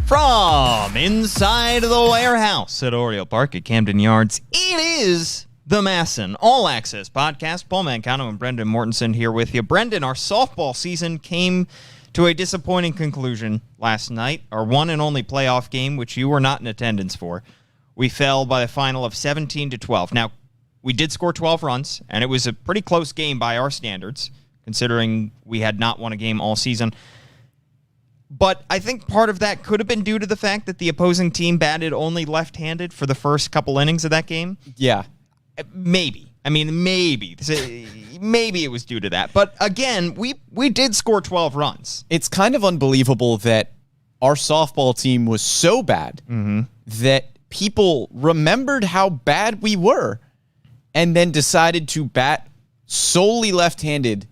From inside the warehouse at Oriole Park at Camden Yards, it is the MASN All Access Podcast. Paul Mancano and Brendan Mortensen here with you. Brendan, our softball season came to a disappointing conclusion last night. Our one and only playoff game, which you were not in attendance for. We fell by a final of 17-12. Now, we did score 12 runs, and it was a pretty close game by our standards, considering we had not won a game all season. But I think part of that could have been due to the fact that the opposing team batted only left-handed for the first couple innings of that game. Yeah. Maybe. I mean, maybe. Maybe it was due to that. But again, we did score 12 runs. It's kind of unbelievable that our softball team was so bad that people remembered how bad we were and then decided to bat solely left-handed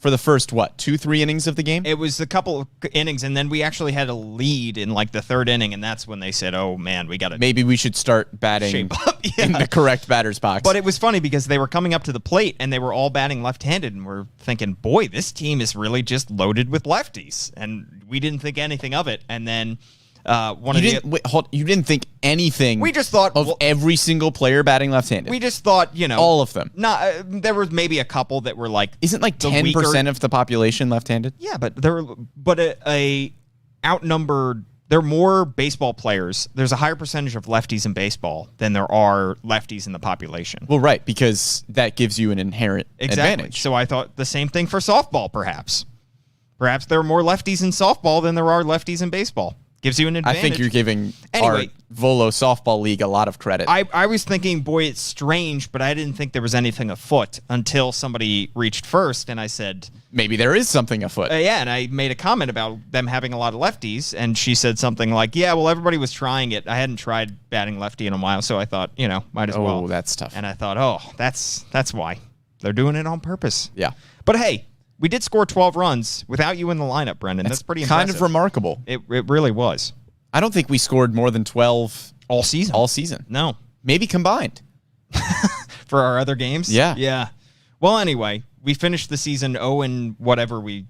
for the first, 2-3 innings of the game? It was a couple of innings, and then we actually had a lead in like the third inning, and that's when they said, oh, man, we got to maybe we should start batting in the correct batter's box. But it was funny because they were coming up to the plate, and they were all batting left-handed, and we're thinking, boy, this team is really just loaded with lefties, and we didn't think anything of it. And then you didn't think anything. We just thought of every single player batting left-handed. We just thought, all of them. There was maybe a couple that were like, isn't like 10% of the population lefty-handed? Yeah, but a outnumbered. There are more baseball players. There's a higher percentage of lefties in baseball than there are lefties in the population. Well, right, because that gives you an inherent advantage. So I thought the same thing for softball, perhaps. Perhaps there are more lefties in softball than there are lefties in baseball. Gives you an advantage. I think you're giving our Volo softball league a lot of credit. I was thinking, boy, it's strange, but I didn't think there was anything afoot until somebody reached first, and I said, maybe there is something afoot. And I made a comment about them having a lot of lefties, and she said something like, yeah, well, everybody was trying it. I hadn't tried batting lefty in a while, so I thought, might as well. Oh, that's tough. And I thought, that's why. They're doing it on purpose. Yeah. But hey, we did score 12 runs without you in the lineup, Brendan. That's pretty impressive. Kind of remarkable. It really was. I don't think we scored more than 12 all season. No. Maybe combined. For our other games? Yeah. Yeah. Well, anyway, we finished the season 0 and whatever we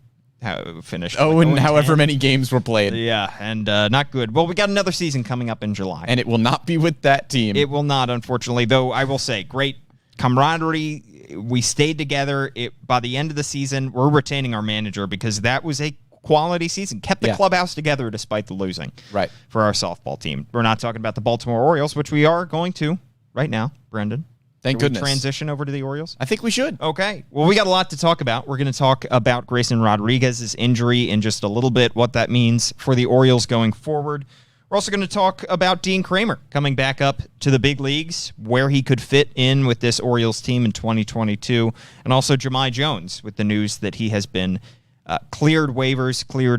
finished. 0 and however many games were played. Yeah, and not good. Well, we got another season coming up in July. And it will not be with that team. It will not, unfortunately, though I will say, great camaraderie. We stayed together. By the end of the season, we're retaining our manager because that was a quality season. Kept the clubhouse together despite the losing. Right. For our softball team. We're not talking about the Baltimore Orioles, which we are going to right now, Brendan. Thank goodness. We transition over to the Orioles? I think we should. Okay. Well, we got a lot to talk about. We're going to talk about Grayson Rodriguez's injury in just a little bit, what that means for the Orioles going forward. We're also going to talk about Dean Kramer coming back up to the big leagues, where he could fit in with this Orioles team in 2022, and also Jahmai Jones with the news that he has been cleared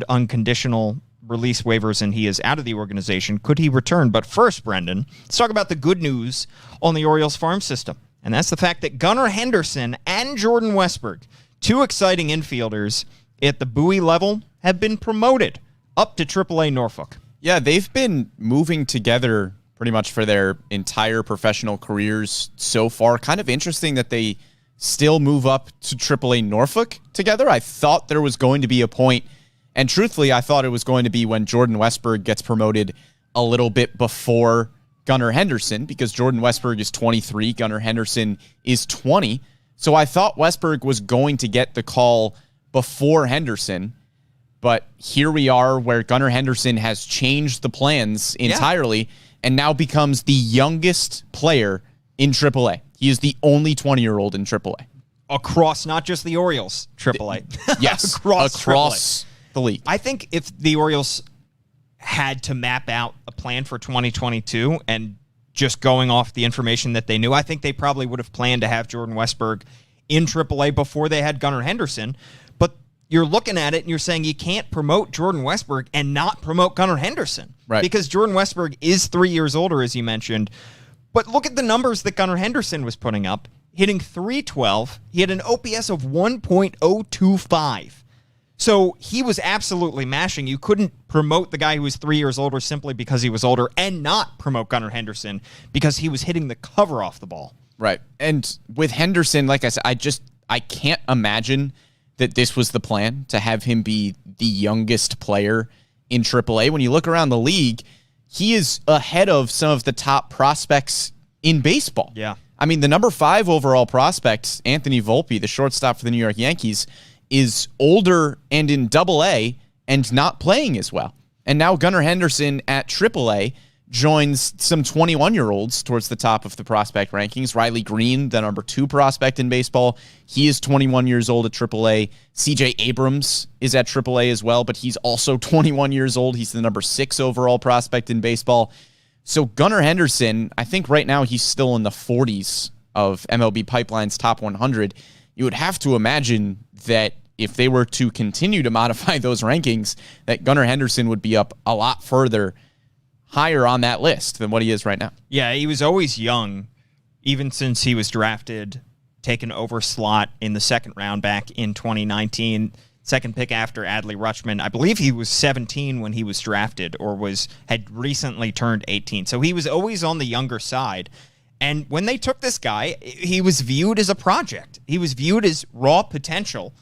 unconditional release waivers, and he is out of the organization. Could he return? But first, Brendan, let's talk about the good news on the Orioles farm system, and that's the fact that Gunnar Henderson and Jordan Westbrook, two exciting infielders at the Bowie level, have been promoted up to AAA Norfolk. Yeah, they've been moving together pretty much for their entire professional careers so far. Kind of interesting that they still move up to AAA Norfolk together. I thought there was going to be a point, and truthfully, I thought it was going to be when Jordan Westbrook gets promoted a little bit before Gunnar Henderson, because Jordan Westbrook is 23, Gunnar Henderson is 20. So I thought Westbrook was going to get the call before Henderson. But here we are where Gunnar Henderson has changed the plans entirely and now becomes the youngest player in AAA. He is the only 20-year-old in AAA. Across not just the Orioles, AAA. Yes, across the league. I think if the Orioles had to map out a plan for 2022 and just going off the information that they knew, I think they probably would have planned to have Jordan Westbrook in AAA before they had Gunnar Henderson. You're looking at it and you're saying you can't promote Jordan Westbrook and not promote Gunnar Henderson. Right. Because Jordan Westbrook is 3 years older, as you mentioned. But look at the numbers that Gunnar Henderson was putting up. Hitting .312. He had an OPS of 1.025. So he was absolutely mashing. You couldn't promote the guy who was 3 years older simply because he was older and not promote Gunnar Henderson because he was hitting the cover off the ball. Right. And with Henderson, like I said, I can't imagine that this was the plan, to have him be the youngest player in AAA. When you look around the league, he is ahead of some of the top prospects in baseball. Yeah. I mean, the number 5 overall prospect, Anthony Volpe, the shortstop for the New York Yankees, is older and in AA and not playing as well. And now Gunnar Henderson at AAA joins some 21-year-olds towards the top of the prospect rankings. Riley Green, the number 2 prospect in baseball, he is 21 years old at AAA. CJ Abrams is at AAA as well, but he's also 21 years old. He's the number 6 overall prospect in baseball. So Gunnar Henderson, I think right now he's still in the 40s of MLB Pipeline's top 100. You would have to imagine that if they were to continue to modify those rankings, that Gunnar Henderson would be up a lot further, higher on that list than what he is right now. Yeah, he was always young, even since he was drafted, taken over slot in the second round back in 2019. Second pick after Adley Rutschman. I believe he was 17 when he was drafted, or had recently turned 18. So he was always on the younger side. And when they took this guy, he was viewed as a project. He was viewed as raw potential,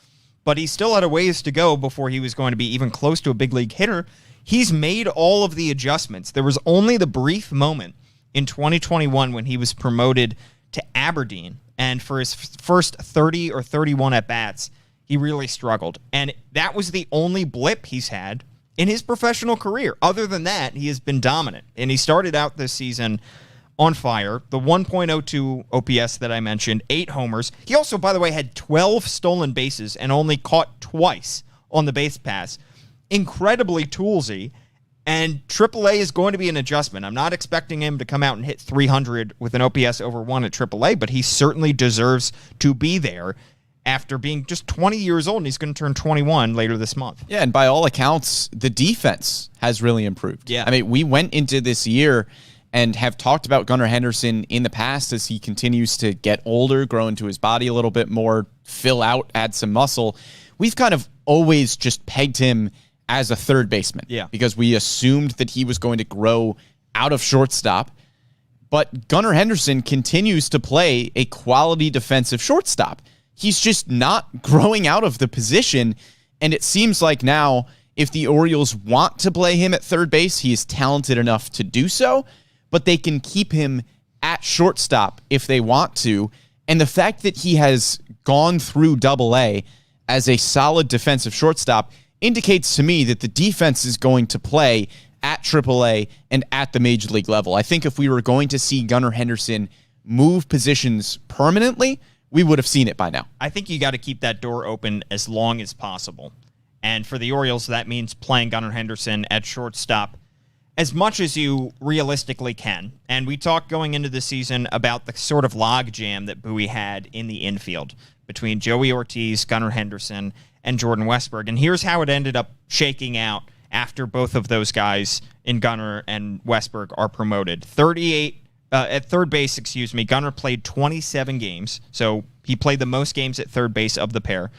but he still had a ways to go before he was going to be even close to a big league hitter. He's made all of the adjustments. There was only the brief moment in 2021 when he was promoted to Aberdeen, and for his first 30 or 31 at-bats, he really struggled. And that was the only blip he's had in his professional career. Other than that, he has been dominant. And he started out this season on fire. The 1.02 OPS that I mentioned, 8 homers. He also, by the way, had 12 stolen bases and only caught twice on the base pass. Incredibly toolsy, and AAA is going to be an adjustment. I'm not expecting him to come out and hit 300 with an OPS over 1 at AAA, but he certainly deserves to be there after being just 20 years old, and he's going to turn 21 later this month. Yeah, and by all accounts, the defense has really improved. Yeah. I mean, we went into this year and have talked about Gunnar Henderson in the past as he continues to get older, grow into his body a little bit more, fill out, add some muscle. We've kind of always just pegged him as a third baseman. Yeah. Because we assumed that he was going to grow out of shortstop. But Gunnar Henderson continues to play a quality defensive shortstop. He's just not growing out of the position. And it seems like now, if the Orioles want to play him at third base, he is talented enough to do so. But they can keep him at shortstop if they want to. And the fact that he has gone through AA as a solid defensive shortstop indicates to me that the defense is going to play at AAA and at the major league level. I think if we were going to see Gunnar Henderson move positions permanently, we would have seen it by now. I think you got to keep that door open as long as possible. And for the Orioles, that means playing Gunnar Henderson at shortstop as much as you realistically can. And we talked going into the season about the sort of logjam that Bowie had in the infield between Joey Ortiz, Gunnar Henderson, and Jordan Westburg. And here's how it ended up shaking out after both of those guys in Gunnar and Westburg are promoted. At third base, Gunnar played 27 games, so he played the most games at third base of the pair.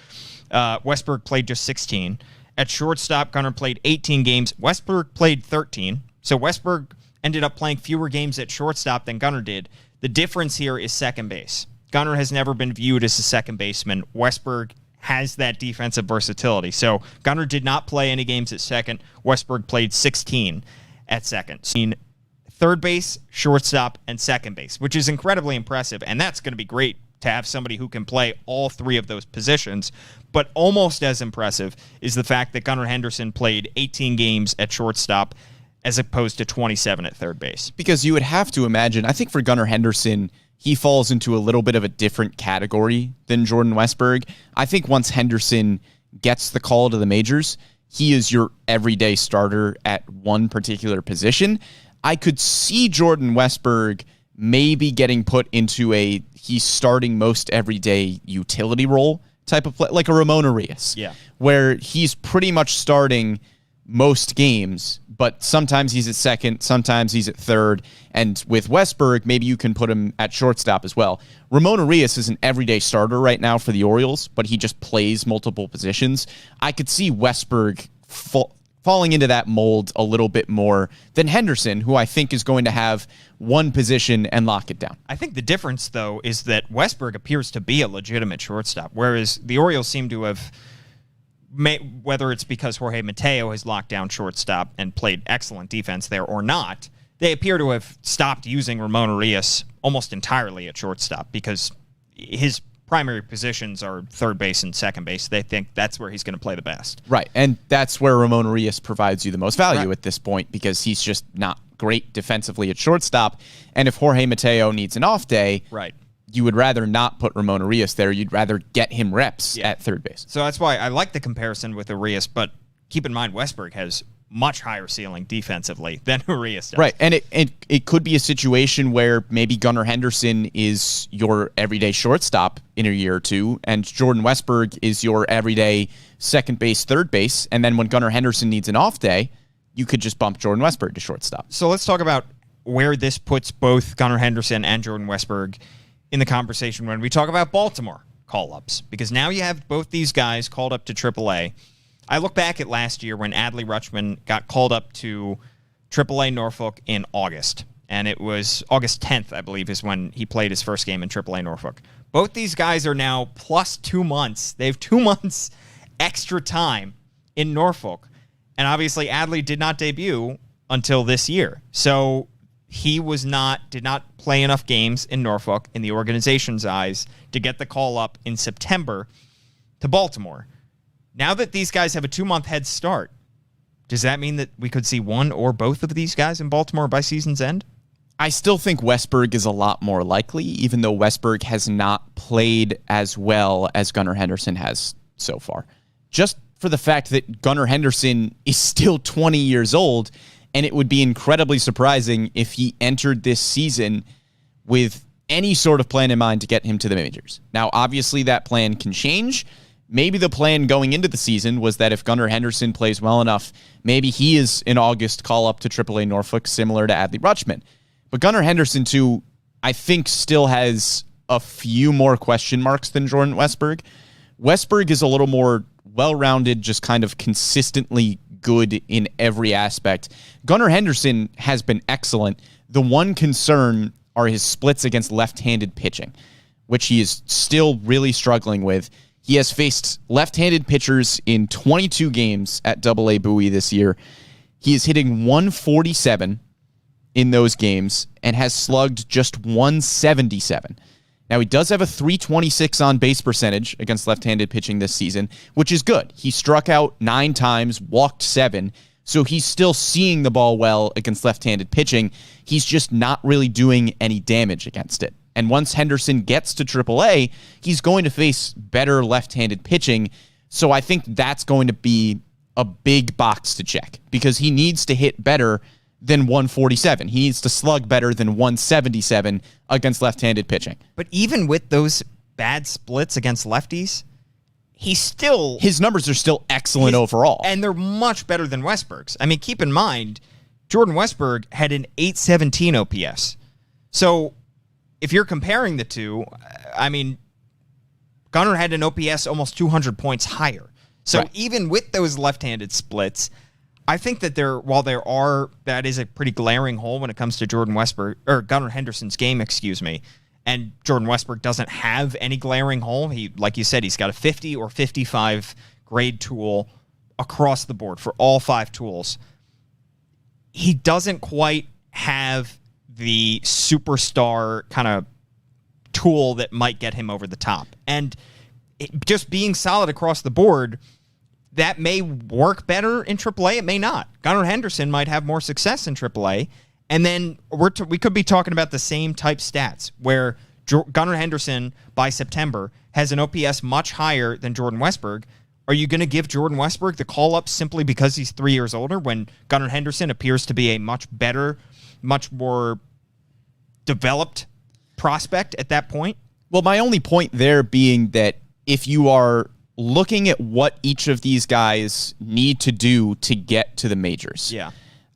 Westburg played just 16. At shortstop, Gunnar played 18 games. Westburg played 13, so Westburg ended up playing fewer games at shortstop than Gunnar did. The difference here is second base. Gunnar has never been viewed as a second baseman. Westburg has that defensive versatility. So Gunnar did not play any games at second. Westburg played 16 at second. Seen third base, shortstop, and second base, which is incredibly impressive. And that's going to be great to have somebody who can play all 3 of those positions. But almost as impressive is the fact that Gunnar Henderson played 18 games at shortstop as opposed to 27 at third base. Because you would have to imagine, I think for Gunnar Henderson, he falls into a little bit of a different category than Jordan Westburg. I think once Henderson gets the call to the majors, he is your everyday starter at one particular position. I could see Jordan Westburg maybe getting put into he's starting most everyday utility role type of play, like a Ramon Arias, where he's pretty much starting most games, but sometimes he's at second, sometimes he's at third, and with Westburg, maybe you can put him at shortstop as well. Ramon Arias is an everyday starter right now for the Orioles, but he just plays multiple positions. I could see Westburg falling into that mold a little bit more than Henderson, who I think is going to have one position and lock it down. I think the difference, though, is that Westburg appears to be a legitimate shortstop, whereas the Orioles seem to have whether it's because Jorge Mateo has locked down shortstop and played excellent defense there or not, they appear to have stopped using Ramon Urias almost entirely at shortstop because his primary positions are third base and second base. They think that's where he's going to play the best. Right, and that's where Ramon Urias provides you the most value at this point because he's just not great defensively at shortstop. And if Jorge Mateo needs an off day, you would rather not put Ramon Urias there. You'd rather get him reps at third base. So that's why I like the comparison with Urias, but keep in mind Westburg has much higher ceiling defensively than Urias does. Right, and it could be a situation where maybe Gunnar Henderson is your everyday shortstop in a year or two, and Jordan Westburg is your everyday second base, third base, and then when Gunnar Henderson needs an off day, you could just bump Jordan Westburg to shortstop. So let's talk about where this puts both Gunnar Henderson and Jordan Westburg in the conversation when we talk about Baltimore call-ups, because now you have both these guys called up to AAA. I look back at last year when Adley Rutschman got called up to AAA Norfolk in August, and it was August 10th, I believe, is when he played his first game in AAA Norfolk. Both these guys are now plus 2 months. They have 2 months extra time in Norfolk, and obviously Adley did not debut until this year. So he did not play enough games in Norfolk in the organization's eyes to get the call up in September to Baltimore. Now that these guys have a 2-month head start, does that mean that we could see one or both of these guys in Baltimore by season's end? I still think Westburg is a lot more likely, even though Westburg has not played as well as Gunnar Henderson has so far. Just for the fact that Gunnar Henderson is still 20 years old, and it would be incredibly surprising if he entered this season with any sort of plan in mind to get him to the majors. Now, obviously, that plan can change. Maybe the plan going into the season was that if Gunnar Henderson plays well enough, maybe he is in August call up to AAA Norfolk, similar to Adley Rutschman. But Gunnar Henderson, too, I think still has a few more question marks than Jordan Westburg. Westburg is a little more well-rounded, just kind of consistently good in every aspect. Gunnar Henderson has been excellent. The one concern are his splits against left-handed pitching, which he is still really struggling with. He has faced left-handed pitchers in 22 games at AA Bowie this year. He is hitting 147 in those games and has slugged just 177. Now, he does have a 326 on-base percentage against left-handed pitching this season, which is good. He struck out 9 times, walked 7, so he's still seeing the ball well against left-handed pitching. He's just not really doing any damage against it. And once Henderson gets to AAA, he's going to face better left-handed pitching. So I think that's going to be a big box to check because he needs to hit better than 147. He needs to slug better than 177 against left-handed pitching. But even with those bad splits against lefties, his numbers are still excellent overall. And they're much better than Westburg's. I mean, keep in mind, Jordan Westburg had an 817 OPS. So if you're comparing the two, I mean, Gunnar had an OPS almost 200 points higher. So even with those left-handed splits, I think that that is a pretty glaring hole when it comes to Gunnar Henderson's game, and Jordan Westburg doesn't have any glaring hole. He, like you said, he's got a 50 or 55 grade tool across the board for all 5 tools. He doesn't quite have the superstar kind of tool that might get him over the top. And just being solid across the board, that may work better in AAA. It may not. Gunnar Henderson might have more success in AAA. And then we could be talking about the same type stats where Gunnar Henderson by September has an OPS much higher than Jordan Westburg. Are you going to give Jordan Westburg the call-up simply because he's 3 years older when Gunnar Henderson appears to be a much better, much more developed prospect at that point? Well, my only point there being that if you are looking at what each of these guys need to do to get to the majors,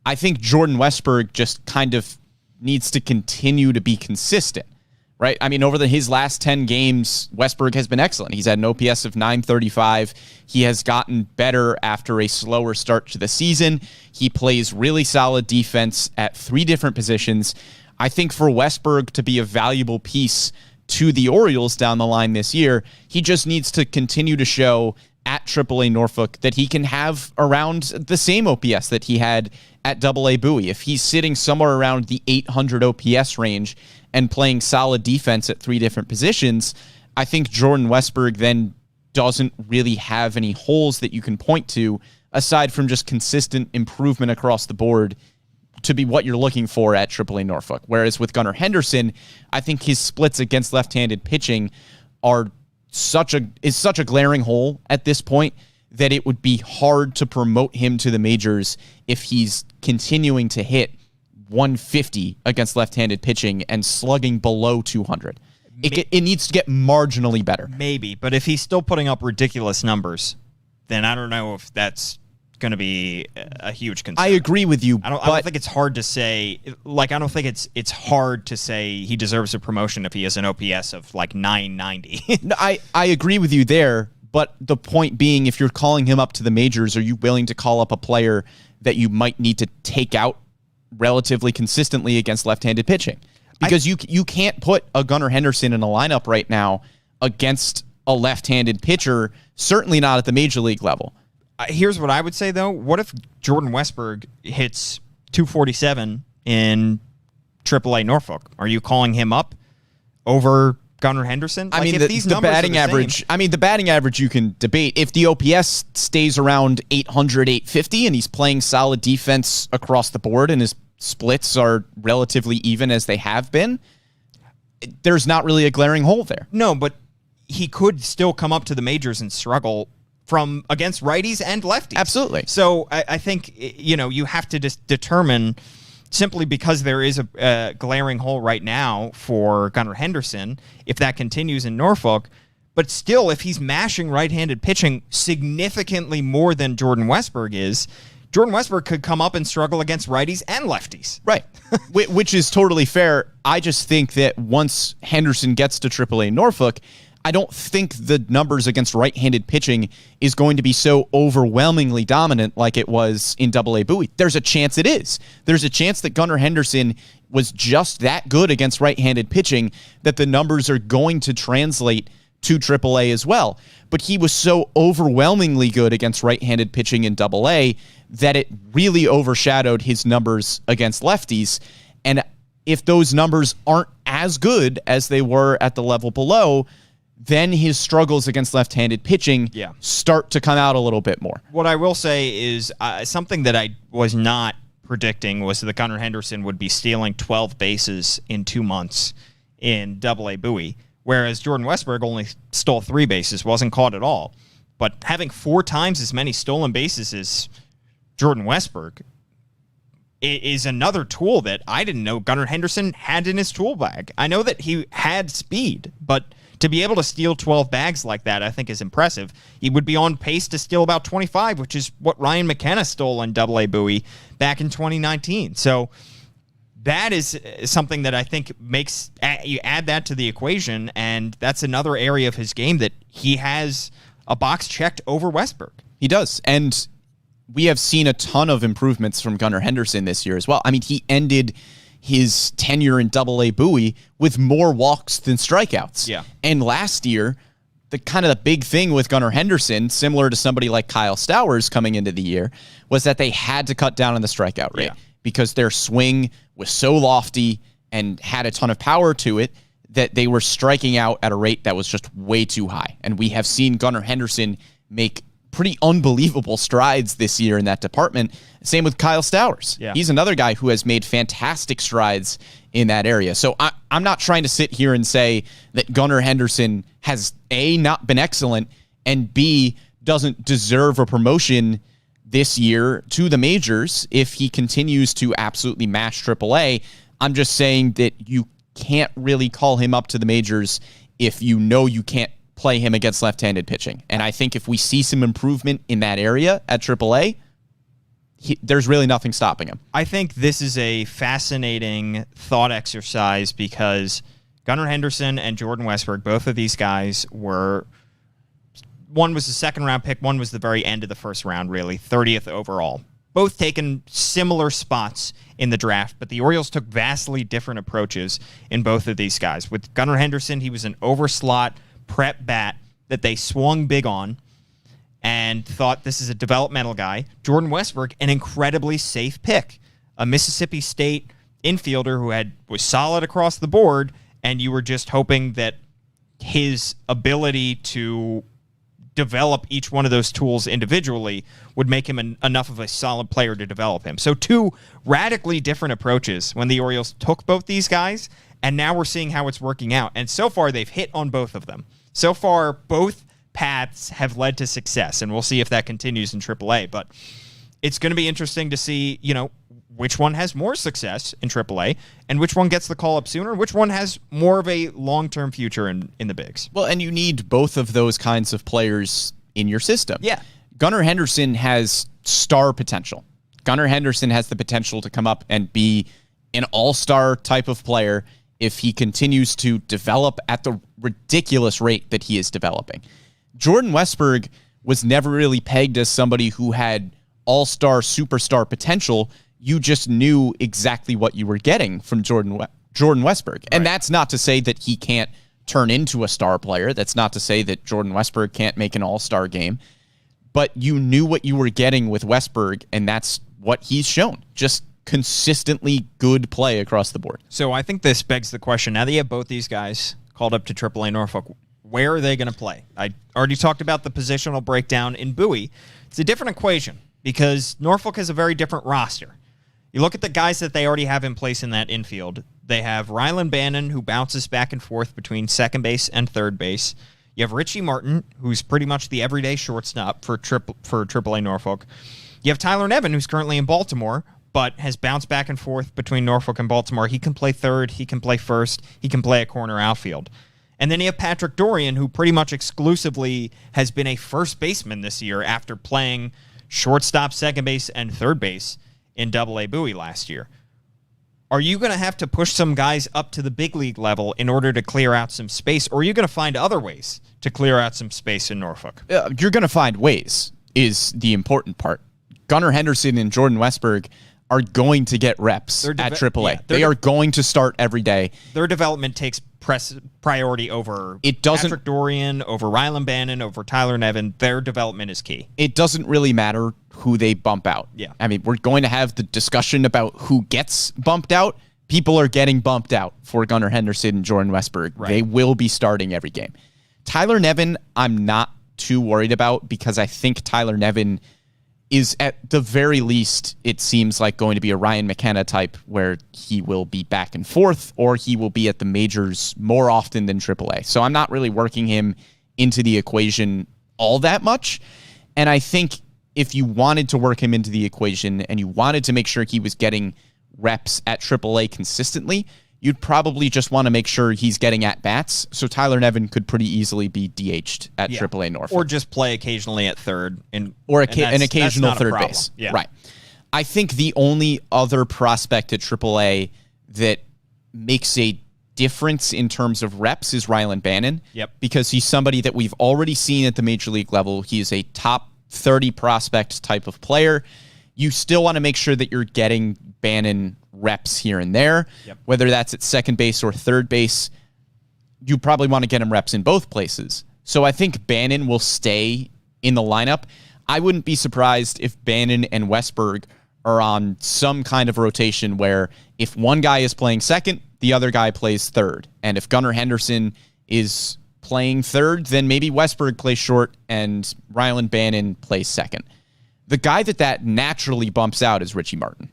I think Jordan Westburg just kind of needs to continue to be consistent, right? I mean, over his last 10 games, Westburg has been excellent. He's had an OPS of 935. He has gotten better after a slower start to the season. He plays really solid defense at 3 different positions. I think for Westburg to be a valuable piece to the Orioles down the line this year, he just needs to continue to show at AAA Norfolk that he can have around the same OPS that he had at AA Bowie. If he's sitting somewhere around the 800 OPS range and playing solid defense at 3 different positions, I think Jordan Westburg then doesn't really have any holes that you can point to aside from just consistent improvement across the board to be what you're looking for at AAA Norfolk. Whereas with Gunnar Henderson, I think his splits against left-handed pitching is such a glaring hole at this point that it would be hard to promote him to the majors if he's continuing to hit 150 against left-handed pitching and slugging below 200. It needs to get marginally better. Maybe, but if he's still putting up ridiculous numbers, then I don't know if that's going to be a huge concern. I agree with you. I don't think it's hard to say. Like, I don't think it's hard to say he deserves a promotion if he has an OPS of like 990. No, I agree with you there. But the point being, if you're calling him up to the majors, are you willing to call up a player that you might need to take out relatively consistently against left-handed pitching? Because you can't put a Gunnar Henderson in a lineup right now against a left-handed pitcher, certainly not at the major league level. Here's what I would say, though. What if Jordan Westburg hits 247 in AAA Norfolk? Are you calling him up over Gunnar Henderson? I mean, the batting average. I mean, the batting average you can debate. If the OPS stays around 800, 850, and he's playing solid defense across the board, and his splits are relatively even as they have been, there's not really a glaring hole there. No, but he could still come up to the majors and struggle from against righties and lefties. Absolutely. So I think, you have to just determine, simply because there is a glaring hole right now for Gunnar Henderson, if that continues in Norfolk. But still, if he's mashing right-handed pitching significantly more than Jordan Westburg is, Jordan Westburg could come up and struggle against righties and lefties. Right. Which is totally fair. I just think that once Henderson gets to AAA Norfolk, I don't think the numbers against right-handed pitching is going to be so overwhelmingly dominant like it was in AA Bowie. There's a chance it is. There's a chance that Gunnar Henderson was just that good against right-handed pitching that the numbers are going to translate to AAA as well. But he was so overwhelmingly good against right-handed pitching in AA that it really overshadowed his numbers against lefties. And if those numbers aren't as good as they were at the level below, then his struggles against left-handed pitching start to come out a little bit more. What I will say is something that I was not predicting was that Gunnar Henderson would be stealing 12 bases in 2 months in AA Bowie, whereas Jordan Westburg only stole 3 bases, wasn't caught at all. But having 4 times as many stolen bases as Jordan Westburg is another tool that I didn't know Gunnar Henderson had in his tool bag. I know that he had speed, but to be able to steal 12 bags like that, I think is impressive. He would be on pace to steal about 25, which is what Ryan McKenna stole in AA Bowie back in 2019. So that is something that I think makes you add that to the equation, and that's another area of his game that he has a box checked over Westburg. He does, and we have seen a ton of improvements from Gunnar Henderson this year as well. I mean, he ended his tenure in AA Bowie with more walks than strikeouts. Yeah. And last year, the big thing with Gunnar Henderson, similar to somebody like Kyle Stowers coming into the year, was that they had to cut down on the strikeout rate because their swing was so lofty and had a ton of power to it that they were striking out at a rate that was just way too high. And we have seen Gunnar Henderson make pretty unbelievable strides this year in that department. Same with Kyle Stowers. Yeah. He's another guy who has made fantastic strides in that area. So I'm not trying to sit here and say that Gunnar Henderson has A, not been excellent, and B, doesn't deserve a promotion this year to the majors if he continues to absolutely mash AAA. I'm just saying that you can't really call him up to the majors if you know you can't play him against left-handed pitching. And I think if we see some improvement in that area at AAA, there's really nothing stopping him. I think this is a fascinating thought exercise because Gunnar Henderson and Jordan Westburg, both of these guys were, one was the second-round pick, one was the very end of the first round, really, 30th overall. Both taken similar spots in the draft, but the Orioles took vastly different approaches in both of these guys. With Gunnar Henderson, he was an overslot prep bat that they swung big on, and thought this is a developmental guy. Jordan Westbrook, an incredibly safe pick. A Mississippi State infielder who was solid across the board, and you were just hoping that his ability to develop each one of those tools individually would make him enough of a solid player to develop him. So two radically different approaches when the Orioles took both these guys, and now we're seeing how it's working out. And so far, they've hit on both of them. So far, both paths have led to success, and we'll see if that continues in AAA. But it's going to be interesting to see, which one has more success in AAA and which one gets the call up sooner, which one has more of a long-term future in the bigs. Well, and you need both of those kinds of players in your system. Yeah. Gunnar Henderson has star potential. Gunnar Henderson has the potential to come up and be an all-star type of player if he continues to develop at the ridiculous rate that he is developing. Jordan Westburg was never really pegged as somebody who had all-star, superstar potential. You just knew exactly what you were getting from Jordan Westburg. Right. And that's not to say that he can't turn into a star player. That's not to say that Jordan Westburg can't make an all-star game. But you knew what you were getting with Westburg, and that's what he's shown. Just consistently good play across the board. So I think this begs the question, now that you have both these guys called up to AAA Norfolk, where are they going to play? I already talked about the positional breakdown in Bowie. It's a different equation because Norfolk has a very different roster. You look at the guys that they already have in place in that infield. They have Rylan Bannon, who bounces back and forth between second base and third base. You have Richie Martin, who's pretty much the everyday shortstop for AAA Norfolk. You have Tyler Nevin, who's currently in Baltimore, but has bounced back and forth between Norfolk and Baltimore. He can play third, he can play first, he can play a corner outfield. And then you have Patrick Dorian, who pretty much exclusively has been a first baseman this year after playing shortstop, second base, and third base in AA Bowie last year. Are you going to have to push some guys up to the big league level in order to clear out some space, or are you going to find other ways to clear out some space in Norfolk? You're going to find ways is the important part. Gunnar Henderson and Jordan Westburg are going to get reps at AAA. Yeah, they are going to start every day. Their development takes priority over Patrick Dorian, over Rylan Bannon, over Tyler Nevin. Their development is key. It doesn't really matter who they bump out. Yeah. I mean, we're going to have the discussion about who gets bumped out. People are getting bumped out for Gunnar Henderson and Jordan Westburg. Right. They will be starting every game. Tyler Nevin, I'm not too worried about because I think Tyler Nevin is at the very least, it seems like going to be a Ryan McKenna type where he will be back and forth or he will be at the majors more often than AAA. So I'm not really working him into the equation all that much. And I think if you wanted to work him into the equation and you wanted to make sure he was getting reps at AAA consistently, you'd probably just want to make sure he's getting at-bats, so Tyler Nevin could pretty easily be DH'd at AAA Norfolk. Or just play occasionally at third. An occasional third base. Yeah. Right. I think the only other prospect at AAA that makes a difference in terms of reps is Rylan Bannon. Yep. Because he's somebody that we've already seen at the major league level. He is a top 30 prospect type of player. You still want to make sure that you're getting Bannon reps here and there, whether that's at second base or third base. You probably want to get him reps in both places. So I think Bannon will stay in the lineup. I wouldn't be surprised if Bannon and Westburg are on some kind of rotation where if one guy is playing second, the other guy plays third. And if Gunnar Henderson is playing third, then maybe Westburg plays short and Rylan Bannon plays second. The guy that naturally bumps out is Richie Martin.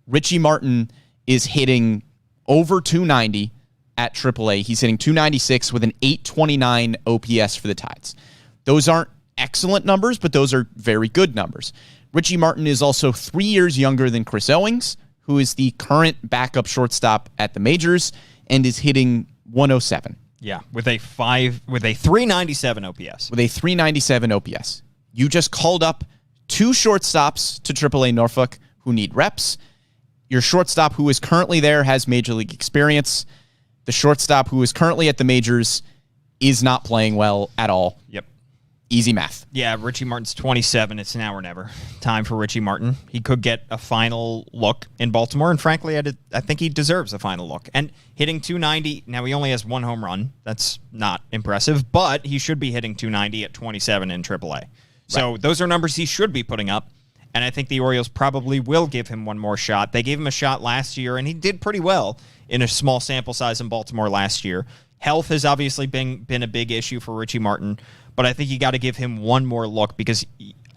Richie Martin is hitting over 290 at AAA. He's hitting 296 with an 829 OPS for the Tides. Those aren't excellent numbers, but those are very good numbers. Richie Martin is also 3 years younger than Chris Owings, who is the current backup shortstop at the majors and is hitting 107. Yeah, with a 397 OPS. With a 397 OPS. You just called up two shortstops to AAA Norfolk who need reps. Your shortstop who is currently there has major league experience. The shortstop who is currently at the majors is not playing well at all. Yep. Easy math. Yeah, Richie Martin's 27. It's now or never. Time for Richie Martin. He could get a final look in Baltimore, and frankly, I think he deserves a final look. And hitting 290, now he only has one home run. That's not impressive, but he should be hitting 290 at 27 in AAA. So those are numbers he should be putting up. And I think the Orioles probably will give him one more shot. They gave him a shot last year, and he did pretty well in a small sample size in Baltimore last year. Health has obviously been a big issue for Richie Martin, but I think you got to give him one more look because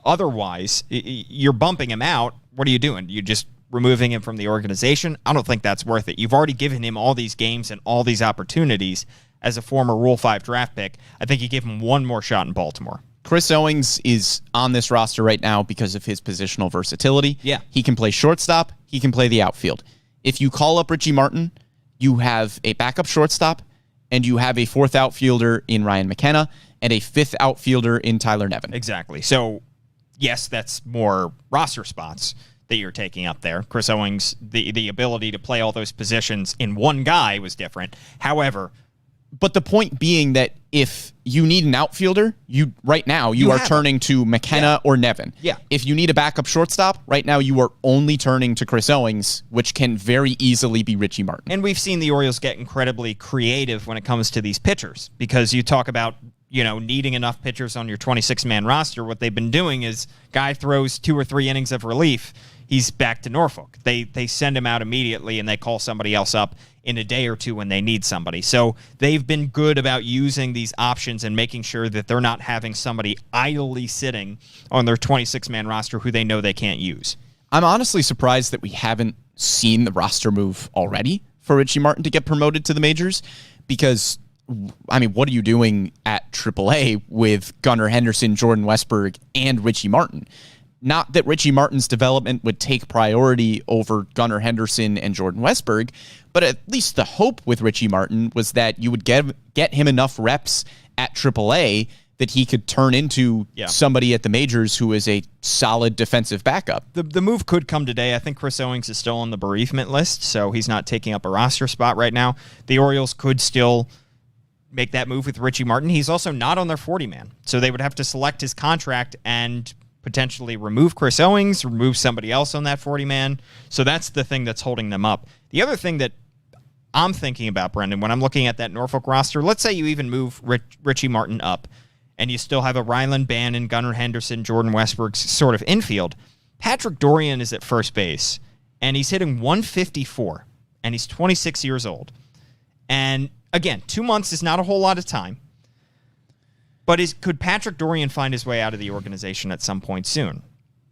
otherwise you're bumping him out. What are you doing? You're just removing him from the organization? I don't think that's worth it. You've already given him all these games and all these opportunities as a former Rule 5 draft pick. I think you give him one more shot in Baltimore. Chris Owings is on this roster right now because of his positional versatility. Yeah. He can play shortstop. He can play the outfield. If you call up Richie Martin, you have a backup shortstop, and you have a fourth outfielder in Ryan McKenna and a fifth outfielder in Tyler Nevin. Exactly. So, yes, that's more roster spots that you're taking up there. Chris Owings, the ability to play all those positions in one guy was different. However, but the point being that if you need an outfielder, you are turning to McKenna or Nevin. Yeah. If you need a backup shortstop, right now you are only turning to Chris Owings, which can very easily be Richie Martin. And we've seen the Orioles get incredibly creative when it comes to these pitchers because you talk about, needing enough pitchers on your 26-man roster. What they've been doing is guy throws 2 or 3 innings of relief, he's back to Norfolk. They send him out immediately and they call somebody else up in a day or two when they need somebody. So they've been good about using these options and making sure that they're not having somebody idly sitting on their 26-man roster who they know they can't use. I'm honestly surprised that we haven't seen the roster move already for Richie Martin to get promoted to the majors because, what are you doing at AAA with Gunnar, Henderson, Jordan Westburg, and Richie Martin? Not that Richie Martin's development would take priority over Gunnar Henderson and Jordan Westburg, but at least the hope with Richie Martin was that you would get him enough reps at AAA that he could turn into somebody at the majors who is a solid defensive backup. The move could come today. I think Chris Owings is still on the bereavement list, so he's not taking up a roster spot right now. The Orioles could still make that move with Richie Martin. He's also not on their 40-man, so they would have to select his contract and potentially remove Chris Owings, remove somebody else on that 40-man. So that's the thing that's holding them up. The other thing that I'm thinking about, Brendan, when I'm looking at that Norfolk roster, let's say you even move Richie Martin up and you still have a Ryland Bannon, Gunnar Henderson, Jordan Westbrook sort of infield. Patrick Dorian is at first base, and he's hitting 154, and he's 26 years old. And again, 2 months is not a whole lot of time. But could Patrick Dorian find his way out of the organization at some point soon?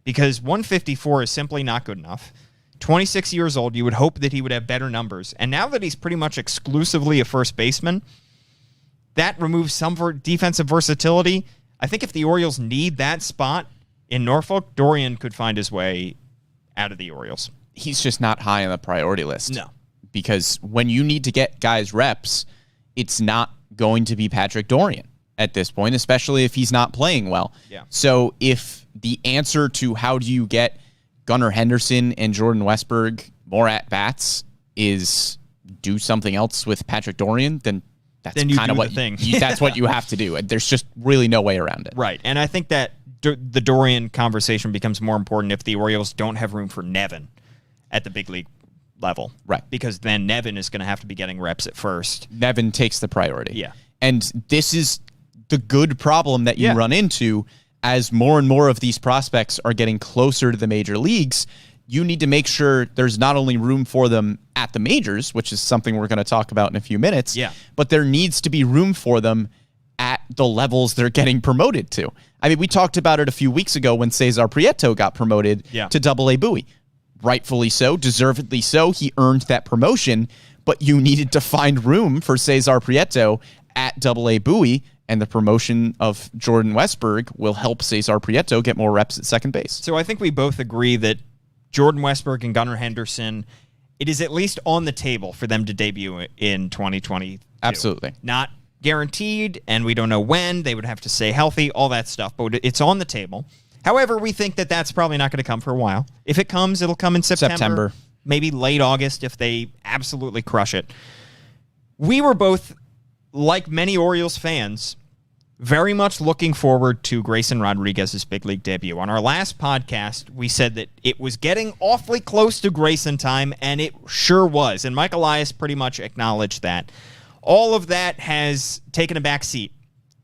Because 154 is simply not good enough. 26 years old, you would hope that he would have better numbers. And now that he's pretty much exclusively a first baseman, that removes some defensive versatility. I think if the Orioles need that spot in Norfolk, Dorian could find his way out of the Orioles. He's just not high on the priority list. No. Because when you need to get guys reps, it's not going to be Patrick Dorian at this point, especially if he's not playing well. Yeah. So if the answer to how do you get Gunnar Henderson and Jordan Westburg more at-bats is do something else with Patrick Dorian, then that's kind of what that's what you have to do. There's just really no way around it. Right. And I think that the Dorian conversation becomes more important if the Orioles don't have room for Nevin at the big league level. Right. Because then Nevin is going to have to be getting reps at first. Nevin takes the priority. Yeah. And this is the good problem that you run into as more and more of these prospects are getting closer to the major leagues. You need to make sure there's not only room for them at the majors, which is something we're going to talk about in a few minutes, but there needs to be room for them at the levels they're getting promoted to. We talked about it a few weeks ago when Cesar Prieto got promoted to Double-A Bowie. Rightfully so, deservedly so. He earned that promotion, but you needed to find room for Cesar Prieto at Double-A Bowie, and the promotion of Jordan Westburg will help Cesar Prieto get more reps at second base. So I think we both agree that Jordan Westburg and Gunnar Henderson, it is at least on the table for them to debut in 2022. Absolutely. Not guaranteed, and we don't know when. They would have to stay healthy, all that stuff, but it's on the table. However, we think that that's probably not going to come for a while. If it comes, it'll come in September. Maybe late August if they absolutely crush it. We were both, like many Orioles fans, very much looking forward to Grayson Rodriguez's big league debut. On our last podcast, we said that it was getting awfully close to Grayson time, and it sure was. And Mike Elias pretty much acknowledged that. All of that has taken a back seat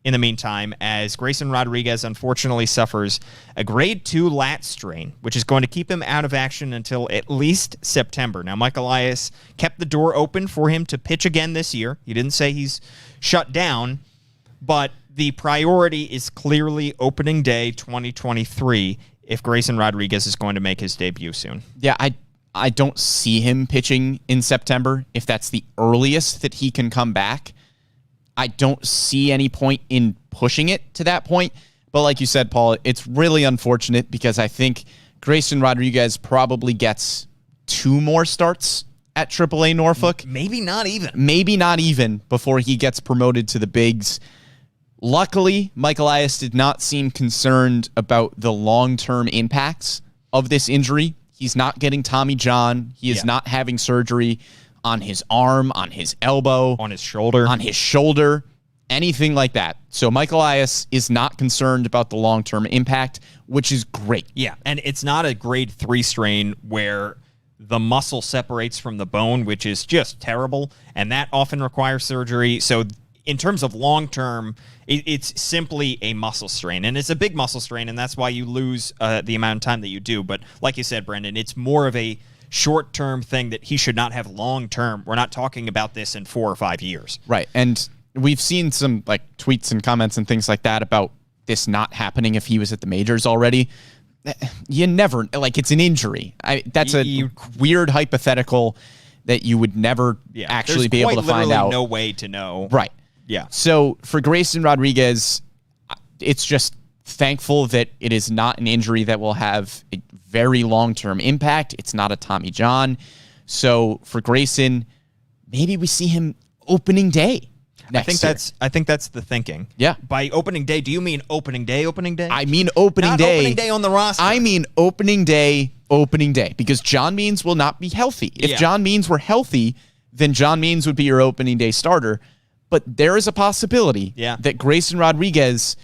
in the meantime, as Grayson Rodriguez unfortunately suffers a grade 2 lat strain, which is going to keep him out of action until at least September. Now, Mike Elias kept the door open for him to pitch again this year. He didn't say he's shut down, but the priority is clearly opening day 2023 if Grayson Rodriguez is going to make his debut soon. Yeah, I don't see him pitching in September if that's the earliest that he can come back. I don't see any point in pushing it to that point. But like you said, Paul, it's really unfortunate because I think Grayson Rodriguez probably gets 2 more starts at AAA Norfolk. Maybe not even. Maybe not even before he gets promoted to the bigs. Luckily, Mike Elias did not seem concerned about the long-term impacts of this injury. He's not getting Tommy John. He is not having surgery on his arm, on his elbow, on his shoulder, anything like that. So Mike Elias is not concerned about the long-term impact, which is great. Yeah, and it's not a grade 3 strain where the muscle separates from the bone, which is just terrible, and that often requires surgery. So in terms of long-term, it's simply a muscle strain, and it's a big muscle strain, and that's why you lose the amount of time that you do. But like you said, Brendan, it's more of a short-term thing that he should not have long-term. We're not talking about this in 4 or 5 years. Right, and we've seen some like tweets and comments and things like that about this not happening if he was at the majors already. You never, like, it's an injury. That's a weird hypothetical that you would never actually be able to find out. No way to know. Right. Yeah. So for Grayson Rodriguez, it's just thankful that it is not an injury that will have a very long-term impact. It's not a Tommy John. So for Grayson, maybe we see him opening day next year. I think that's the thinking. Yeah. By opening day, do you mean opening day? I mean opening day. Not opening day on the roster. I mean opening day, because John Means will not be healthy. If John Means were healthy, then John Means would be your opening day starter. But there is a possibility that Grayson Rodriguez,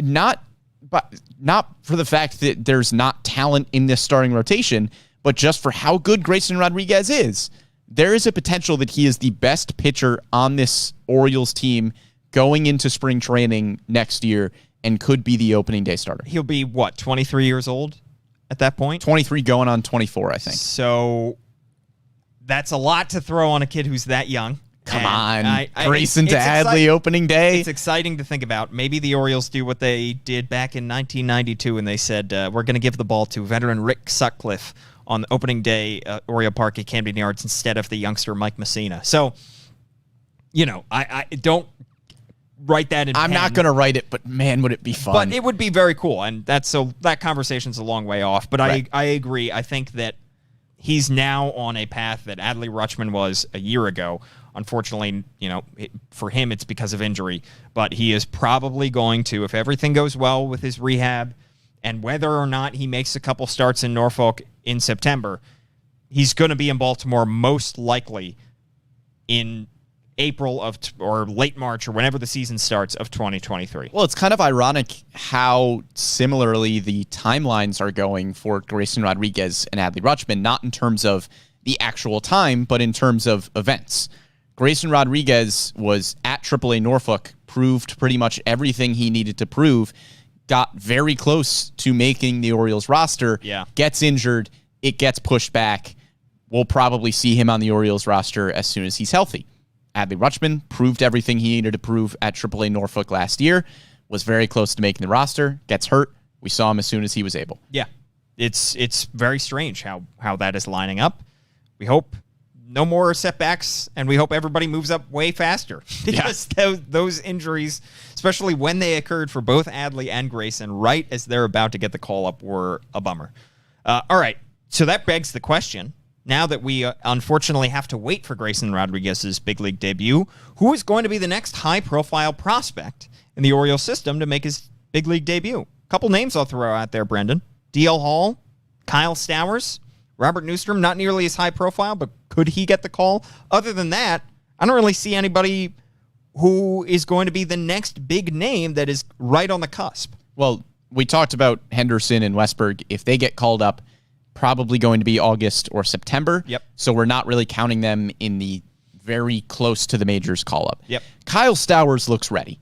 not for the fact that there's not talent in this starting rotation, but just for how good Grayson Rodriguez is, there is a potential that he is the best pitcher on this Orioles team going into spring training next year and could be the opening day starter. He'll be, 23 years old at that point? 23 going on 24, I think. So that's a lot to throw on a kid who's that young. Come on, Grayson to Adley opening day. It's exciting to think about. Maybe the Orioles do what they did back in 1992 and they said, we're going to give the ball to veteran Rick Sutcliffe on the opening day Oriole Park at Camden Yards instead of the youngster Mike Messina. So, I don't write that in I'm pen. not going to write it, but man, would it be fun. But it would be very cool, and that conversation's a long way off. But right. I agree. I think that he's now on a path that Adley Rutschman was a year ago. Unfortunately, for him, it's because of injury. But he is probably going to, if everything goes well with his rehab, and whether or not he makes a couple starts in Norfolk in September, he's going to be in Baltimore most likely in April or late March or whenever the season starts of 2023. Well, it's kind of ironic how similarly the timelines are going for Grayson Rodriguez and Adley Rutschman, not in terms of the actual time, but in terms of events. Grayson Rodriguez was at AAA Norfolk, proved pretty much everything he needed to prove, got very close to making the Orioles roster, gets injured, it gets pushed back. We'll probably see him on the Orioles roster as soon as he's healthy. Adley Rutschman proved everything he needed to prove at AAA Norfolk last year, was very close to making the roster, gets hurt. We saw him as soon as he was able. Yeah, it's very strange how that is lining up. We hope no more setbacks, and we hope everybody moves up way faster. Because those injuries, especially when they occurred for both Adley and Grayson, right as they're about to get the call-up, were a bummer. All right, so that begs the question. Now that we unfortunately have to wait for Grayson Rodriguez's big league debut, who is going to be the next high-profile prospect in the Orioles system to make his big league debut? A couple names I'll throw out there, Brendan. DL Hall, Kyle Stowers, Robert Newstrom, not nearly as high profile, but could he get the call? Other than that, I don't really see anybody who is going to be the next big name that is right on the cusp. Well, we talked about Henderson and Westburg. If they get called up, probably going to be August or September. Yep. So we're not really counting them in the very close to the majors call-up. Yep. Kyle Stowers looks ready.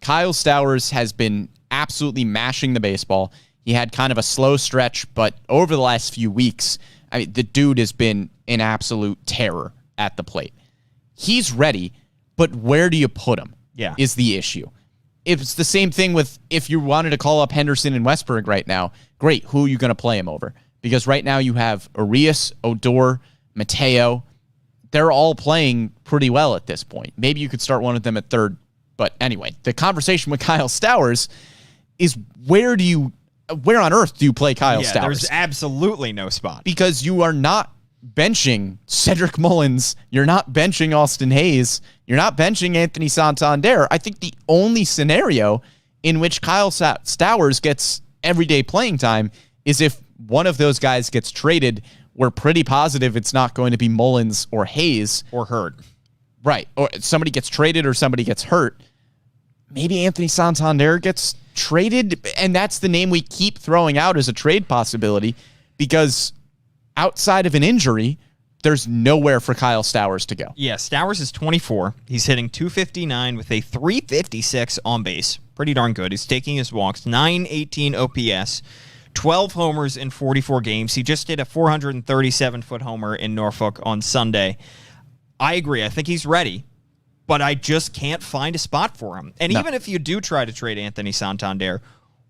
Kyle Stowers has been absolutely mashing the baseball. He had kind of a slow stretch, but over the last few weeks, I mean, the dude has been an absolute terror at the plate. He's ready, but where do you put him? Yeah. Is the issue. It's the same thing with if you wanted to call up Henderson and Westburg right now. Great, who are you going to play him over? Because right now you have Arias, Odor, Mateo. They're all playing pretty well at this point. Maybe you could start one of them at third. But anyway, the conversation with Kyle Stowers is where on earth do you play Kyle Stowers? There's absolutely no spot. Because you are not benching Cedric Mullins. You're not benching Austin Hayes. You're not benching Anthony Santander. I think the only scenario in which Kyle Stowers gets everyday playing time is if one of those guys gets traded. We're pretty positive it's not going to be Mullins or Hayes. Or hurt. Right. Or somebody gets traded or somebody gets hurt. Maybe Anthony Santander gets traded, and that's the name we keep throwing out as a trade possibility because outside of an injury, there's nowhere for Kyle Stowers to go. Yeah, Stowers is 24. He's hitting .259 with a .356 on base. Pretty darn good. He's taking his walks. .918 OPS. 12 homers in 44 games. He just did a 437-foot homer in Norfolk on Sunday. I agree. I think he's ready, but I just can't find a spot for him. And even if you do try to trade Anthony Santander,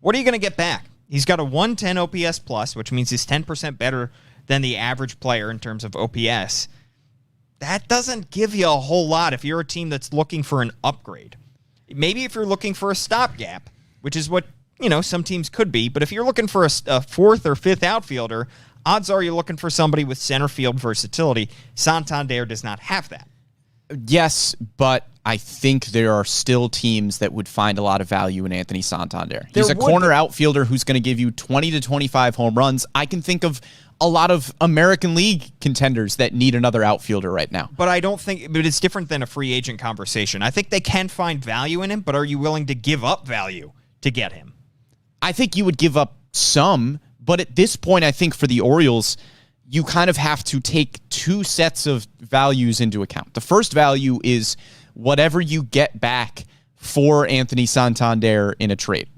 what are you going to get back? He's got a 110 OPS plus, which means he's 10% better than the average player in terms of OPS. That doesn't give you a whole lot if you're a team that's looking for an upgrade. Maybe if you're looking for a stopgap, which is what some teams could be. But if you're looking for a fourth or fifth outfielder, odds are you're looking for somebody with center field versatility. Santander does not have that. Yes, but I think there are still teams that would find a lot of value in Anthony Santander. He's a corner outfielder who's going to give you 20 to 25 home runs. I can think of a lot of American League contenders that need another outfielder right now. But it's different than a free agent conversation. I think they can find value in him, but are you willing to give up value to get him? I think you would give up some, but at this point, I think for the Orioles, you kind of have to take two sets of values into account. The first value is whatever you get back for Anthony Santander in a trade.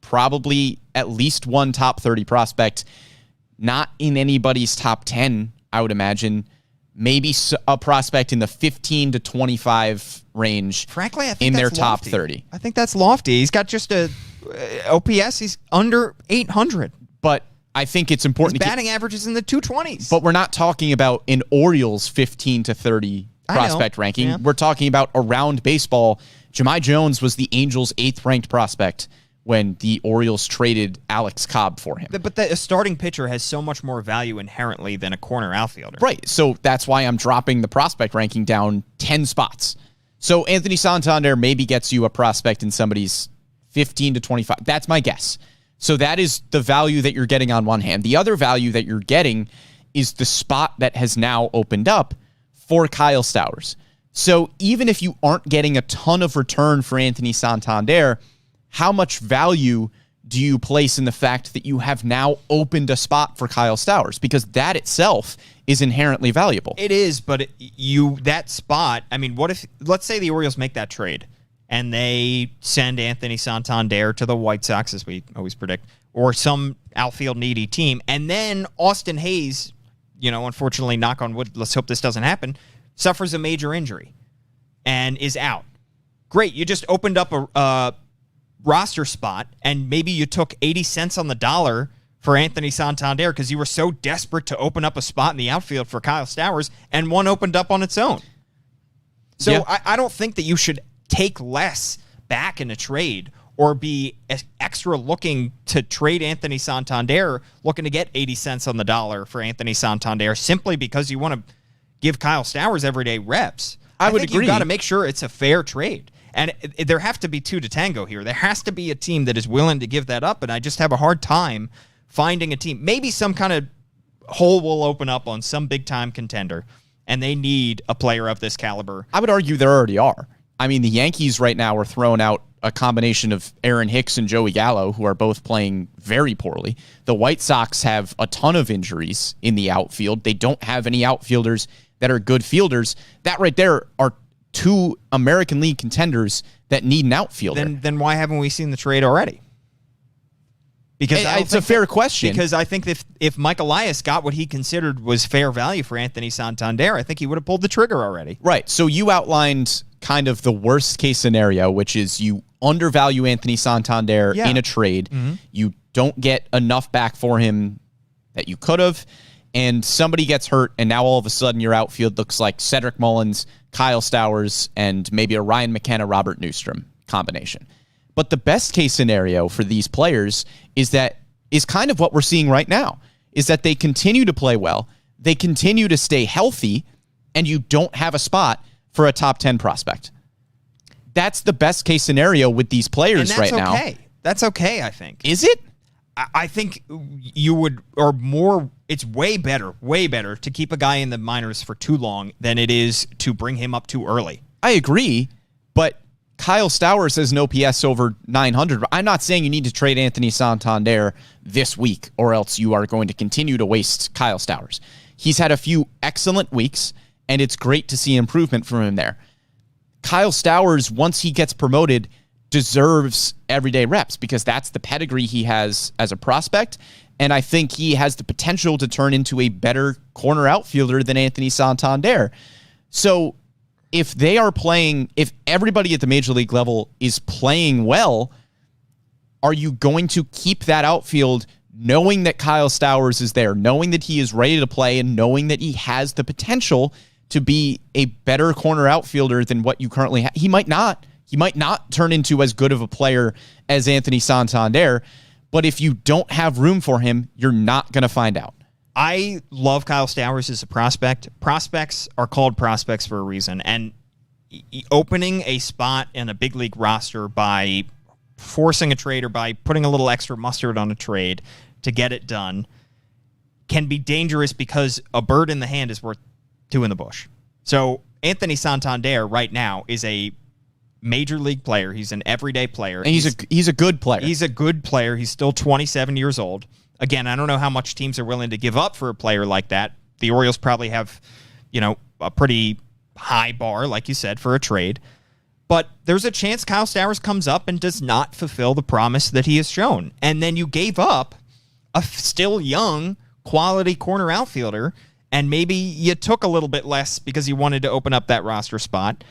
Probably at least one top 30 prospect, not in anybody's top 10, I would imagine. Maybe a prospect in the 15 to 25 range. Frankly, I think in their that's top lofty. 30. I think that's lofty. He's got just a OPS. He's under 800. But I think it's important. His batting average is in the 220s. But we're not talking about an Orioles 15 to 30 prospect ranking. Yeah. We're talking about around baseball. Jahmai Jones was the Angels' 8th ranked prospect when the Orioles traded Alex Cobb for him. But a starting pitcher has so much more value inherently than a corner outfielder. Right. So that's why I'm dropping the prospect ranking down 10 spots. So Anthony Santander maybe gets you a prospect in somebody's 15 to 25. That's my guess. So that is the value that you're getting on one hand. The other value that you're getting is the spot that has now opened up for Kyle Stowers. So even if you aren't getting a ton of return for Anthony Santander, how much value do you place in the fact that you have now opened a spot for Kyle Stowers? Because that itself is inherently valuable. It is, but that spot, I mean, what if, let's say the Orioles make that trade and they send Anthony Santander to the White Sox, as we always predict, or some outfield needy team, and then Austin Hayes, unfortunately, knock on wood, let's hope this doesn't happen, suffers a major injury and is out. Great, you just opened up a roster spot, and maybe you took 80 cents on the dollar for Anthony Santander because you were so desperate to open up a spot in the outfield for Kyle Stowers, and one opened up on its own. So yeah. I don't think that you should take less back in a trade or be extra looking to trade Anthony Santander, looking to get 80 cents on the dollar for Anthony Santander simply because you want to give Kyle Stowers everyday reps. I would think agree. You got to make sure it's a fair trade. And there have to be two to tango here. There has to be a team that is willing to give that up, and I just have a hard time finding a team. Maybe some kind of hole will open up on some big-time contender, and they need a player of this caliber. I would argue there already are. I mean, the Yankees right now are throwing out a combination of Aaron Hicks and Joey Gallo, who are both playing very poorly. The White Sox have a ton of injuries in the outfield. They don't have any outfielders that are good fielders. That right there are two American League contenders that need an outfielder. Then why haven't we seen the trade already? Because it's a fair question. Because I think if Mike Elias got what he considered was fair value for Anthony Santander, I think he would have pulled the trigger already. Right. So you outlined kind of the worst case scenario, which is you undervalue Anthony Santander in a trade. Mm-hmm. You don't get enough back for him that you could have, and somebody gets hurt, and now all of a sudden your outfield looks like Cedric Mullins, Kyle Stowers, and maybe a Ryan McKenna, Robert Newstrom combination. But the best case scenario for these players is kind of what we're seeing right now, is that they continue to play well, they continue to stay healthy, and you don't have a spot for a top 10 prospect. That's the best case scenario with these players right now. That's okay, I think. Is it? I think you would, or more, it's way better to keep a guy in the minors for too long than it is to bring him up too early. I agree, but Kyle Stowers has an OPS over 900. I'm not saying you need to trade Anthony Santander this week or else you are going to continue to waste Kyle Stowers. He's had a few excellent weeks, and it's great to see improvement from him there. Kyle Stowers, once he gets promoted, deserves everyday reps because that's the pedigree he has as a prospect, and I think he has the potential to turn into a better corner outfielder than Anthony Santander. So if everybody at the major league level is playing well, are you going to keep that outfield knowing that Kyle Stowers is there, knowing that he is ready to play, and knowing that he has the potential to be a better corner outfielder than what you currently have? He might not. He might not turn into as good of a player as Anthony Santander, but if you don't have room for him, you're not going to find out. I love Kyle Stowers as a prospect. Prospects are called prospects for a reason, and opening a spot in a big league roster by forcing a trade or by putting a little extra mustard on a trade to get it done can be dangerous because a bird in the hand is worth two in the bush. So Anthony Santander right now is a major league player. He's an everyday player. And he's a good player. He's a good player. He's still 27 years old. Again, I don't know how much teams are willing to give up for a player like that. The Orioles probably have, a pretty high bar, like you said, for a trade. But there's a chance Kyle Stowers comes up and does not fulfill the promise that he has shown. And then you gave up a still young, quality corner outfielder, and maybe you took a little bit less because you wanted to open up that roster spot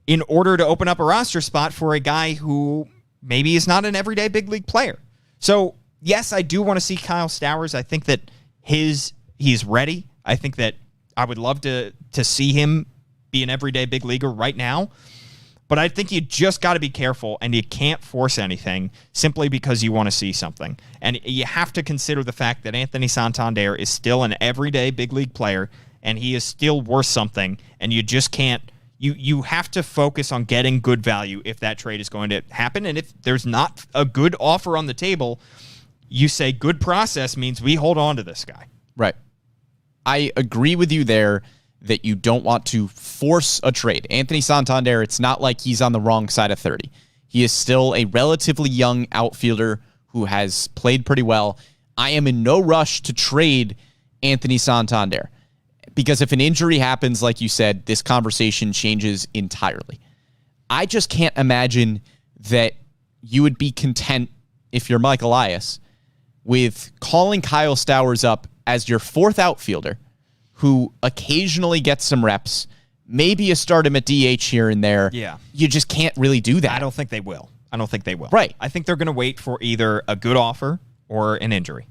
in order to open up a roster spot for a guy who maybe is not an everyday big league player. So, yes, I do want to see Kyle Stowers. I think that he's ready. I think that I would love to see him be an everyday big leaguer right now. But I think you just got to be careful, and you can't force anything simply because you want to see something. And you have to consider the fact that Anthony Santander is still an everyday big league player, and he is still worth something, and you just can't. You have to focus on getting good value if that trade is going to happen. And if there's not a good offer on the table, you say good process means we hold on to this guy. Right. I agree with you there that you don't want to force a trade. Anthony Santander, it's not like he's on the wrong side of 30. He is still a relatively young outfielder who has played pretty well. I am in no rush to trade Anthony Santander because if an injury happens, like you said, this conversation changes entirely. I just can't imagine that you would be content, if you're Mike Elias, with calling Kyle Stowers up as your fourth outfielder who occasionally gets some reps, maybe you start him at DH here and there. Yeah. You just can't really do that. I don't think they will. Right. I think they're going to wait for either a good offer or an injury.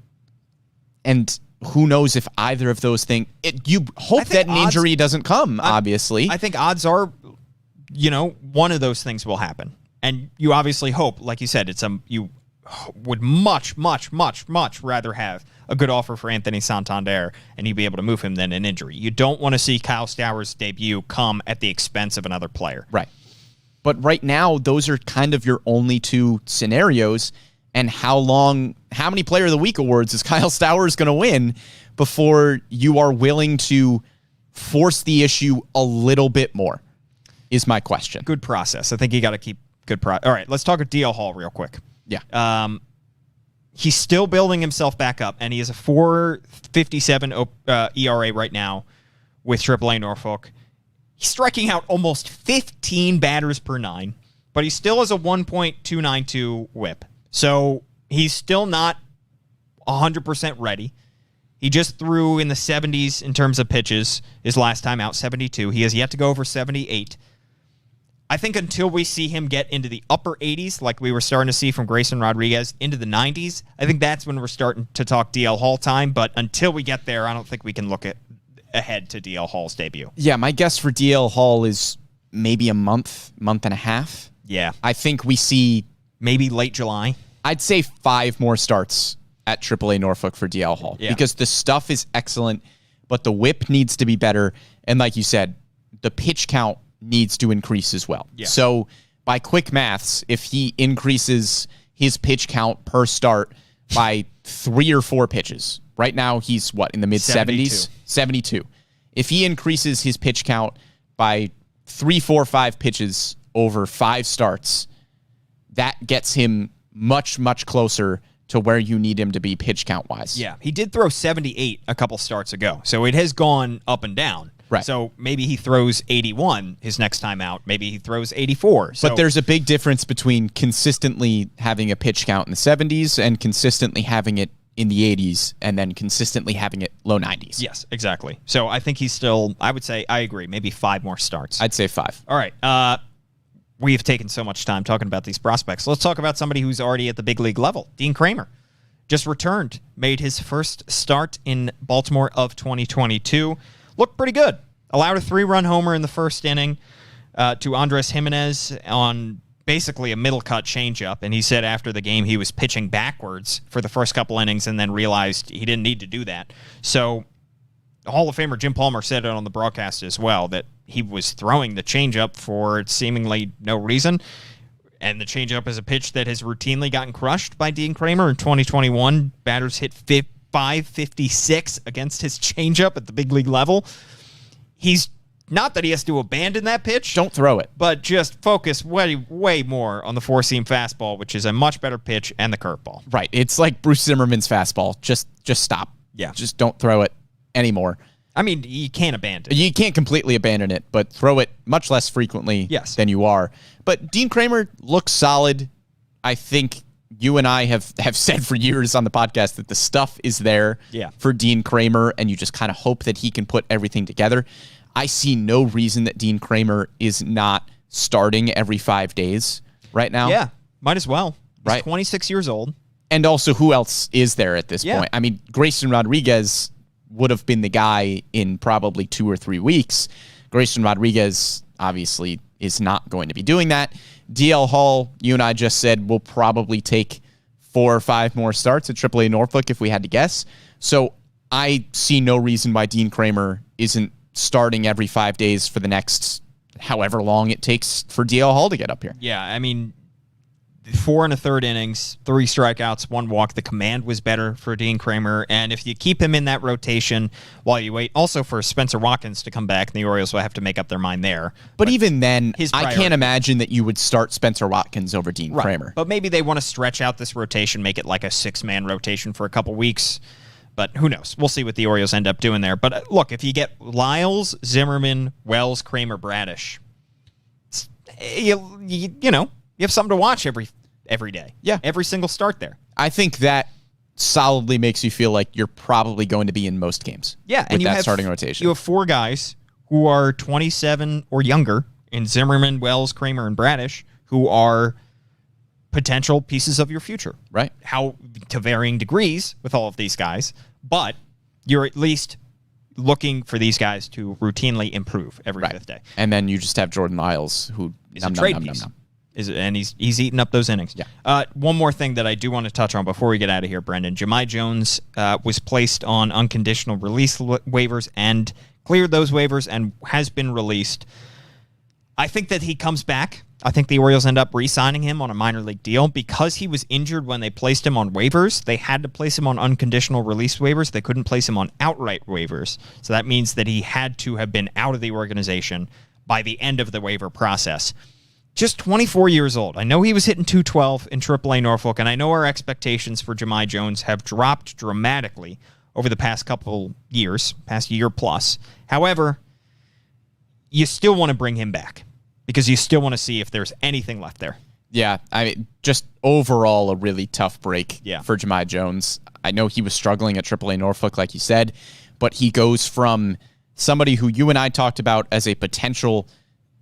And who knows if either of those things... You hope that an injury doesn't come, obviously. I think odds are, one of those things will happen. And you obviously hope, like you said, you would much, much, much, much rather have a good offer for Anthony Santander and you be able to move him than an injury. You don't want to see Kyle Stowers' debut come at the expense of another player. Right. But right now, those are kind of your only two scenarios. And how many Player of the Week awards is Kyle Stowers going to win before you are willing to force the issue a little bit more, is my question. Good process. I think you got to keep good process. All right, let's talk at DL Hall real quick. Yeah. He's still building himself back up, and he has a 4.57 ERA right now with AAA Norfolk. He's striking out almost 15 batters per nine, but he still has a 1.292 whip. So he's still not 100% ready. He just threw in the 70s in terms of pitches his last time out, 72. He has yet to go over 78. I think until we see him get into the upper 80s, like we were starting to see from Grayson Rodriguez, into the 90s, I think that's when we're starting to talk DL Hall time. But until we get there, I don't think we can look ahead to DL Hall's debut. Yeah, my guess for DL Hall is maybe a month and a half. Yeah. I think we see maybe late July. I'd say 5 more starts at AAA Norfolk for DL Hall because the stuff is excellent, but the whip needs to be better. And like you said, the pitch count needs to increase as well. Yeah. So by quick maths, if he increases his pitch count per start by 3 or 4 pitches, right now he's in the mid 70s? 72. If he increases his pitch count by 3, 4, 5 pitches over 5 starts, that gets him much, much closer to where you need him to be pitch count wise. Yeah, he did throw 78 a couple starts ago, so it has gone up and down. Right. So maybe he throws 81 his next time out. Maybe he throws 84. But there's a big difference between consistently having a pitch count in the 70s and consistently having it in the 80s and then consistently having it low 90s. Yes, exactly. So I think he's still, I would say, I agree, maybe 5 more starts. I'd say 5. All right. We've taken so much time talking about these prospects. Let's talk about somebody who's already at the big league level. Dean Kramer just returned, made his first start in Baltimore of 2022. Looked pretty good. Allowed a 3-run homer in the first inning to Andres Jimenez on basically a middle cut changeup. And he said after the game he was pitching backwards for the first couple innings and then realized he didn't need to do that. So Hall of Famer Jim Palmer said it on the broadcast as well, that he was throwing the changeup for seemingly no reason. And the changeup is a pitch that has routinely gotten crushed by Dean Kramer. In 2021, batters hit 556 against his changeup at the big league level. He's not that he has to abandon that pitch. Don't throw it. But just focus way more on the 4-seam fastball, which is a much better pitch, and the curveball. Right. It's like Bruce Zimmerman's fastball. Just stop. Yeah. Just don't throw it anymore. I mean, you can't abandon it. You can't completely abandon it, but throw it much less frequently than you are. But Dean Kramer looks solid. I think you and I have said for years on the podcast that the stuff is there for Dean Kramer, and you just kind of hope that he can put everything together. I see no reason that Dean Kramer is not starting every 5 days right now. Yeah, might as well. He's right. 26 years old. And also, who else is there at this point? I mean, Grayson Rodriguez would have been the guy in probably 2 or 3 weeks. Grayson Rodriguez obviously is not going to be doing that. DL Hall, you and I just said, will probably take 4 or 5 more starts at AAA Norfolk if we had to guess. So I see no reason why Dean Kramer isn't starting every 5 days for the next however long it takes for DL Hall to get up here. Yeah, I mean, 4 1/3 innings, 3 strikeouts, 1 walk. The command was better for Dean Kramer. And if you keep him in that rotation while you wait, also for Spencer Watkins to come back, and the Orioles will have to make up their mind there. But even then, I can't imagine that you would start Spencer Watkins over Dean Kramer. But maybe they want to stretch out this rotation, make it like a 6-man rotation for a couple weeks. But who knows? We'll see what the Orioles end up doing there. But look, if you get Lyles, Zimmerman, Wells, Kramer, Bradish, you have something to watch every day. Yeah. Every single start there. I think that solidly makes you feel like you're probably going to be in most games. Yeah. With that starting rotation. You have 4 guys who are 27 or younger in Zimmerman, Wells, Kramer, and Bradish, who are potential pieces of your future. Right. How to varying degrees with all of these guys, but you're at least looking for these guys to routinely improve every 5th day. And then you just have Jordan Lyles, who is a trade piece. And he's eating up those innings. Yeah. One more thing that I do want to touch on before we get out of here, Brendan. Jahmai Jones was placed on unconditional release waivers and cleared those waivers and has been released. I think that he comes back. I think the Orioles end up re-signing him on a minor league deal. Because he was injured when they placed him on waivers, they had to place him on unconditional release waivers. They couldn't place him on outright waivers. So that means that he had to have been out of the organization by the end of the waiver process. Just 24 years old. I know he was hitting .212 in AAA Norfolk, and I know our expectations for Jahmai Jones have dropped dramatically over the past couple years, past year plus. However, you still want to bring him back because you still want to see if there's anything left there. Yeah, I mean, just overall a really tough break for Jahmai Jones. I know he was struggling at AAA Norfolk, like you said, but he goes from somebody who you and I talked about as a potential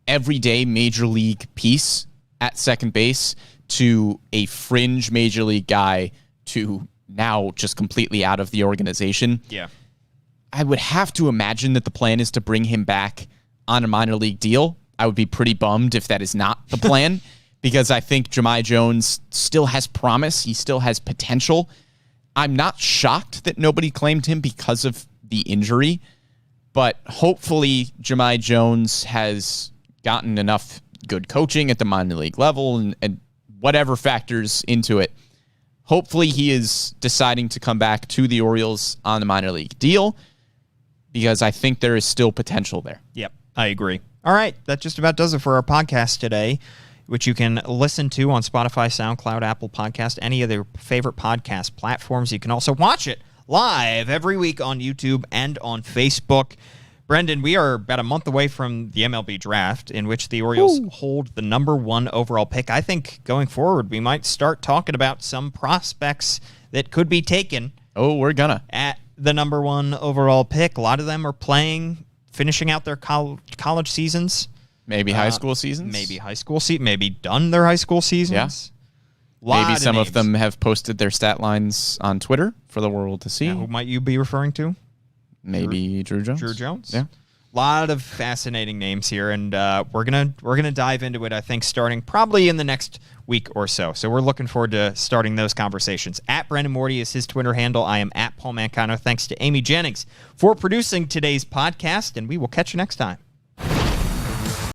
everyday major league piece at second base to a fringe major league guy to now just completely out of the organization. Yeah. I would have to imagine that the plan is to bring him back on a minor league deal. I would be pretty bummed if that is not the plan because I think Jahmai Jones still has promise. He still has potential. I'm not shocked that nobody claimed him because of the injury, but hopefully Jahmai Jones has gotten enough good coaching at the minor league level and whatever factors into it. Hopefully he is deciding to come back to the Orioles on the minor league deal because I think there is still potential there. Yep, I agree. All right, that just about does it for our podcast today, which you can listen to on Spotify, SoundCloud, Apple Podcast, any of their favorite podcast platforms. You can also watch it live every week on YouTube and on Facebook. Brendan, we are about a month away from the MLB draft in which the Orioles hold the number 1 overall pick. I think going forward, we might start talking about some prospects that could be taken. Oh, we're gonna. At the number 1 overall pick. A lot of them are finishing out their college seasons. Maybe high school seasons. Maybe done their high school seasons. Yeah. Maybe some of them have posted their stat lines on Twitter for the world to see. Who might you be referring to? Maybe Drew Jones. Drew Jones? Yeah. A lot of fascinating names here, and we're gonna dive into it, I think, starting probably in the next week or so. So we're looking forward to starting those conversations. At Brandon Morty is his Twitter handle. I am at Paul Mancano. Thanks to Amy Jennings for producing today's podcast, and we will catch you next time.